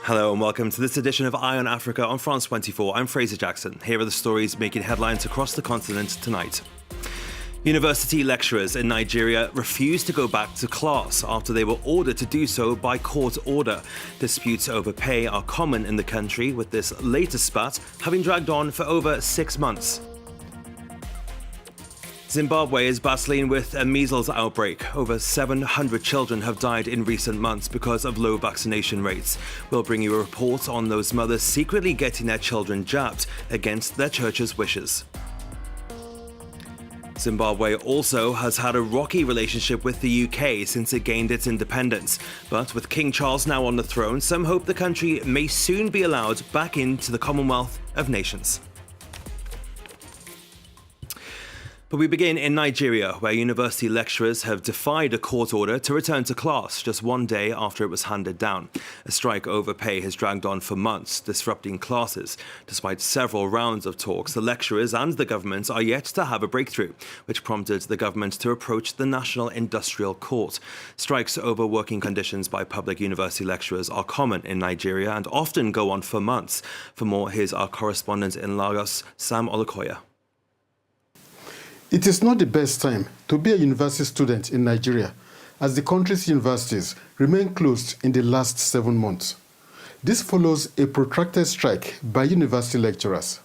Hello and welcome to this edition of Eye on Africa on France 24. I'm Fraser Jackson. Here are the stories making headlines across the continent tonight. University lecturers in Nigeria refused to go back to class after they were ordered to do so by court order. Disputes over pay are common in the country, with this latest spat having dragged on for over 6 months. Zimbabwe is battling with a measles outbreak. Over 700 children have died in recent months because of low vaccination rates. We'll bring you a report on those mothers secretly getting their children jabbed against their church's wishes. Zimbabwe also has had a rocky relationship with the UK since it gained its independence. But with King Charles now on the throne, some hope the country may soon be allowed back into the Commonwealth of Nations. But we begin in Nigeria, where university lecturers have defied a court order to return to class just one day after it was handed down. A strike over pay has dragged on for months, disrupting classes. Despite several rounds of talks, the lecturers and the government are yet to have a breakthrough, which prompted the government to approach the National Industrial Court. Strikes over working conditions by public university lecturers are common in Nigeria and often go on for months. For more, here's our correspondent in Lagos, Sam Olukoya. It is not the best time to be a university student in Nigeria, as the country's universities remain closed in the last 7 months. This follows a protracted strike by university lecturers.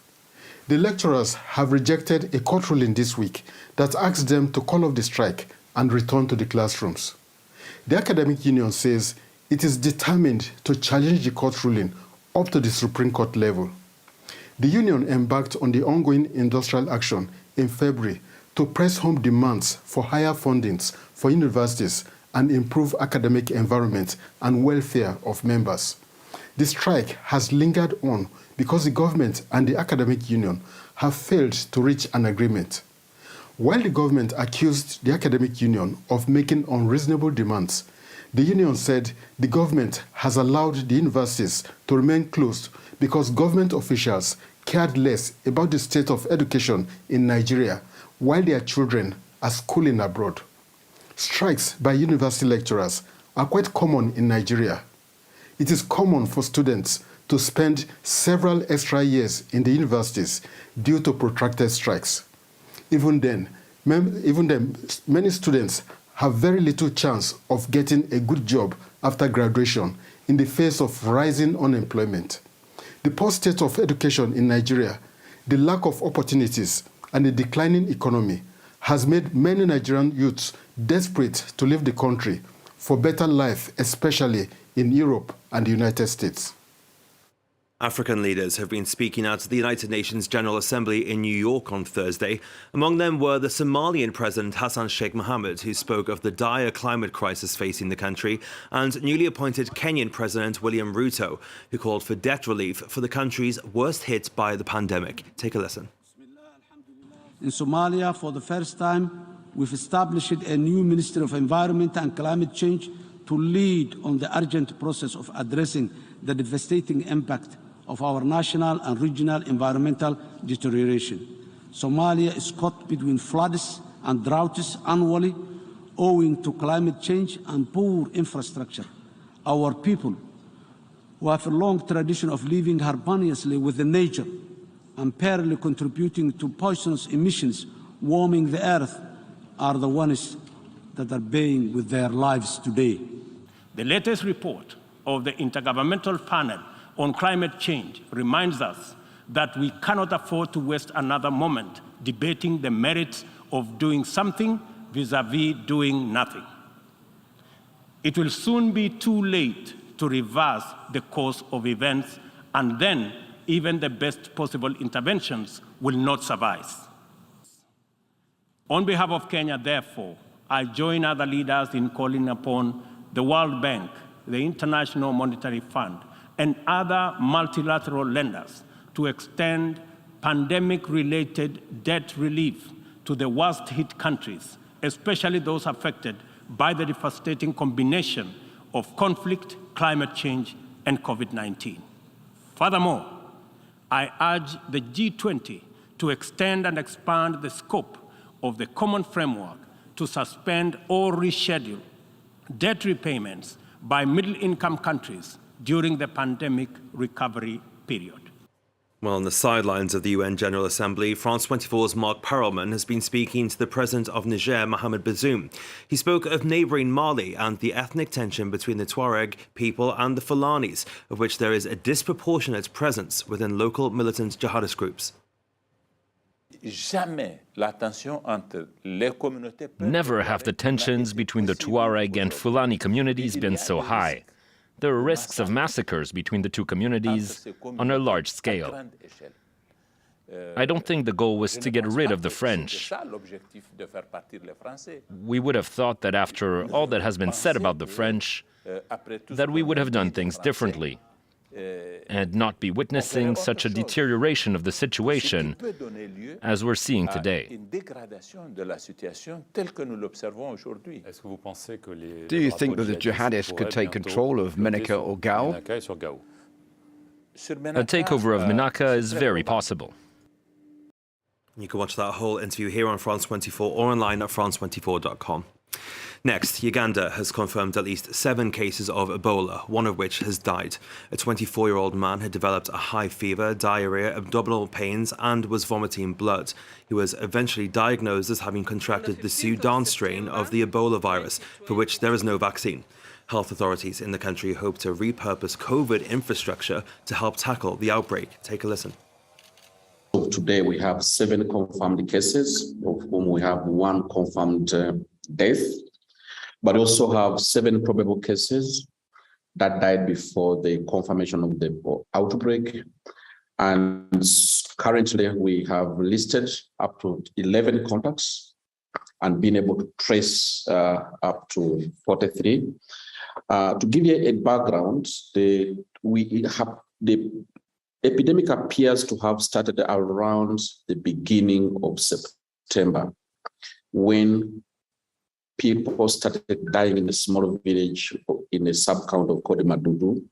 The lecturers have rejected a court ruling this week that asks them to call off the strike and return to the classrooms. The academic union says it is determined to challenge the court ruling up to the Supreme Court level. The union embarked on the ongoing industrial action in February to press home demands for higher fundings for universities and improve academic environment and welfare of members. The strike has lingered on because the government and the academic union have failed to reach an agreement. While the government accused the academic union of making unreasonable demands, the union said the government has allowed the universities to remain closed because government officials cared less about the state of education in Nigeria while their children are schooling abroad. Strikes by university lecturers are quite common in Nigeria. It is common for students to spend several extra years in the universities due to protracted strikes. Even then, many students have very little chance of getting a good job after graduation in the face of rising unemployment. The poor state of education in Nigeria, the lack of opportunities, and the declining economy has made many Nigerian youths desperate to leave the country for better life, especially in Europe and the United States. African leaders have been speaking at the United Nations General Assembly in New York on Thursday. Among them were the Somalian President Hassan Sheikh Mohamud, who spoke of the dire climate crisis facing the country, and newly appointed Kenyan President William Ruto, who called for debt relief for the countries worst hit by the pandemic. Take a listen. In Somalia, for the first time, we've established a new Ministry of Environment and Climate Change to lead on the urgent process of addressing the devastating impact of our national and regional environmental deterioration. Somalia is caught between floods and droughts annually owing to climate change and poor infrastructure. Our people, who have a long tradition of living harmoniously with the nature, unfairly contributing to poisonous emissions warming the earth, are the ones that are paying with their lives today. The latest report of the Intergovernmental Panel on Climate Change reminds us that we cannot afford to waste another moment debating the merits of doing something vis-à-vis doing nothing. It will soon be too late to reverse the course of events, and then even the best possible interventions will not suffice. On behalf of Kenya, therefore, I join other leaders in calling upon the World Bank, the International Monetary Fund, and other multilateral lenders to extend pandemic-related debt relief to the worst-hit countries, especially those affected by the devastating combination of conflict, climate change, and COVID-19. Furthermore, I urge the G20 to extend and expand the scope of the common framework to suspend or reschedule debt repayments by middle-income countries during the pandemic recovery period. Well, on the sidelines of the UN General Assembly, France 24's Mark Perelman has been speaking to the President of Niger, Mohamed Bazoum. He spoke of neighbouring Mali and the ethnic tension between the Tuareg people and the Fulanis, of which there is a disproportionate presence within local militant jihadist groups. Never have the tensions between the Tuareg and Fulani communities been so high. There are risks of massacres between the two communities on a large scale. I don't think the goal was to get rid of the French. We would have thought that after all that has been said about the French, that we would have done things differently and not be witnessing such a deterioration of the situation as we're seeing today. Do you think that the jihadists could take control of Menaka or Gao? A takeover of Menaka is very possible. You can watch that whole interview here on France 24 or online at france24.com. Next, Uganda has confirmed at least 7 cases of Ebola, one of which has died. A 24-year-old man had developed a high fever, diarrhea, abdominal pains, and was vomiting blood. He was eventually diagnosed as having contracted the Sudan strain of the Ebola virus, for which there is no vaccine. Health authorities in the country hope to repurpose COVID infrastructure to help tackle the outbreak. Take a listen. Today we have 7 confirmed cases, of whom we have 1 confirmed death, but also have 7 probable cases that died before the confirmation of the outbreak. And currently we have listed up to 11 contacts and been able to trace up to 43. To give you a background, the epidemic appears to have started around the beginning of September, when people started dying in a small village in a sub-county called Madudu.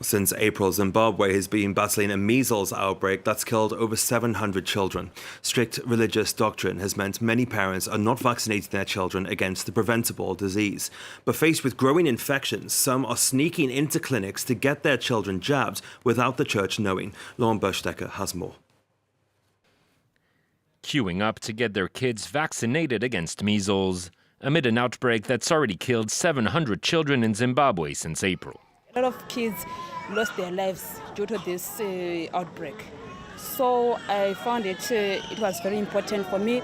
Since April, Zimbabwe has been battling a measles outbreak that's killed over 700 children. Strict religious doctrine has meant many parents are not vaccinating their children against the preventable disease. But faced with growing infections, some are sneaking into clinics to get their children jabbed without the church knowing. Lauren Berstecker has more. Queuing up to get their kids vaccinated against measles, amid an outbreak that's already killed 700 children in Zimbabwe since April. A lot of kids lost their lives due to this outbreak. So I found it was very important for me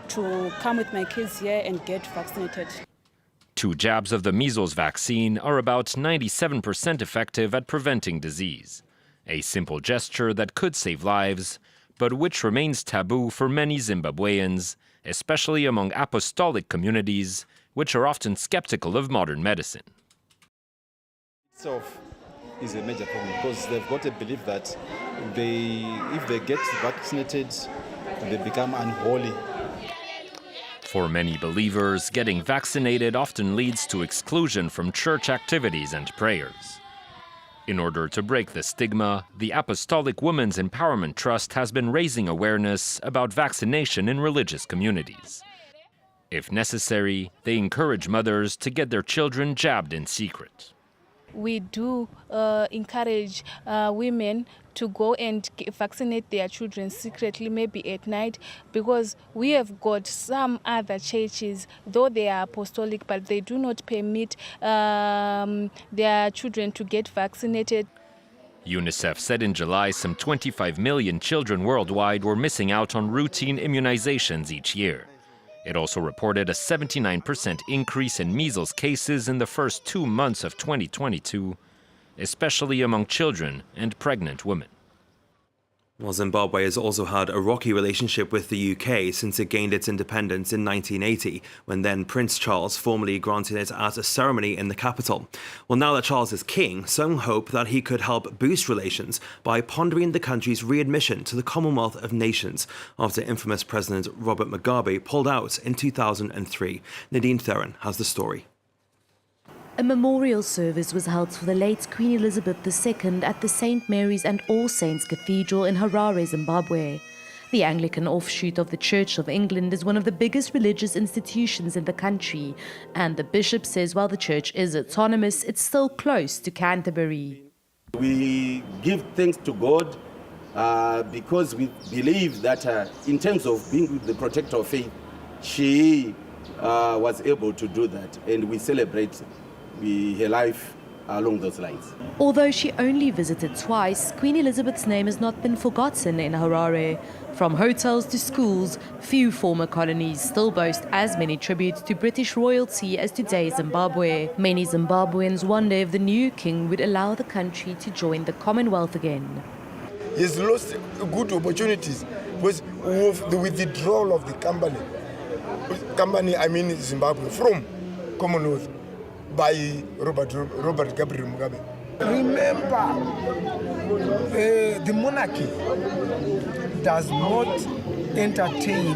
to come with my kids here and get vaccinated. 2 jabs of the measles vaccine are about 97% effective at preventing disease. A simple gesture that could save lives, but which remains taboo for many Zimbabweans, especially among apostolic communities, which are often skeptical of modern medicine. Itself is a major problem because they've got a belief that if they get vaccinated, they become unholy. For many believers, getting vaccinated often leads to exclusion from church activities and prayers. In order to break the stigma, the Apostolic Women's Empowerment Trust has been raising awareness about vaccination in religious communities. If necessary, they encourage mothers to get their children jabbed in secret. We do encourage women to go and vaccinate their children secretly, maybe at night, because we have got some other churches, though they are apostolic, but they do not permit their children to get vaccinated. UNICEF said in July some 25 million children worldwide were missing out on routine immunizations each year. It also reported a 79% increase in measles cases in the first 2 months of 2022, especially among children and pregnant women. Well, Zimbabwe has also had a rocky relationship with the UK since it gained its independence in 1980, when then Prince Charles formally granted it at a ceremony in the capital. Well, now that Charles is king, some hope that he could help boost relations by pondering the country's readmission to the Commonwealth of Nations after infamous President Robert Mugabe pulled out in 2003. Nadine Theron has the story. A memorial service was held for the late Queen Elizabeth II at the St. Mary's and All Saints Cathedral in Harare, Zimbabwe. The Anglican offshoot of the Church of England is one of the biggest religious institutions in the country, and the bishop says while the church is autonomous, it's still close to Canterbury. We give thanks to God because we believe that in terms of being the protector of faith, she was able to do that, and we celebrate her life along those lines. Although she only visited twice, Queen Elizabeth's name has not been forgotten in Harare. From hotels to schools, few former colonies still boast as many tributes to British royalty as today's Zimbabwe. Many Zimbabweans wonder if the new king would allow the country to join the Commonwealth again. He's lost good opportunities because of the withdrawal of the company, I mean Zimbabwe, from Commonwealth by Robert Gabriel Mugabe. Remember, the monarchy does not entertain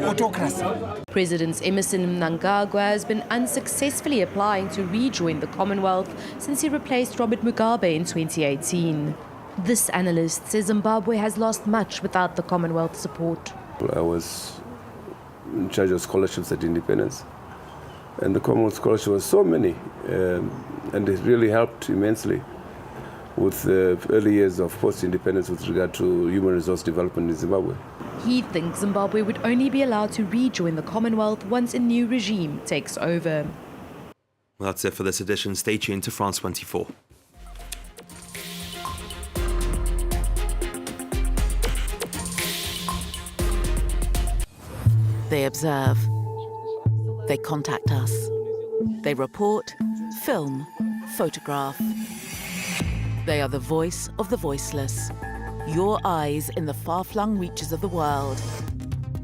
autocracy. President Emerson Mnangagwa has been unsuccessfully applying to rejoin the Commonwealth since he replaced Robert Mugabe in 2018. This analyst says Zimbabwe has lost much without the Commonwealth support. I was in charge of scholarships at independence, and the Commonwealth scholarship was so many, and it really helped immensely with the early years of post-independence with regard to human resource development in Zimbabwe. He thinks Zimbabwe would only be allowed to rejoin the Commonwealth once a new regime takes over. Well, that's it for this edition. Stay tuned to France 24. They observe. They contact us. They report, film, photograph. They are the voice of the voiceless. Your eyes in the far-flung reaches of the world.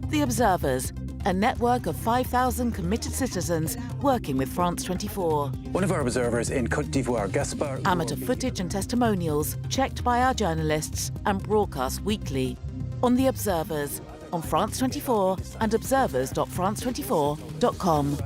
The Observers, a network of 5,000 committed citizens working with France 24. One of our observers in Côte d'Ivoire, Gaspard. Amateur footage and testimonials checked by our journalists and broadcast weekly on The Observers, on France 24 and observers.france24.com.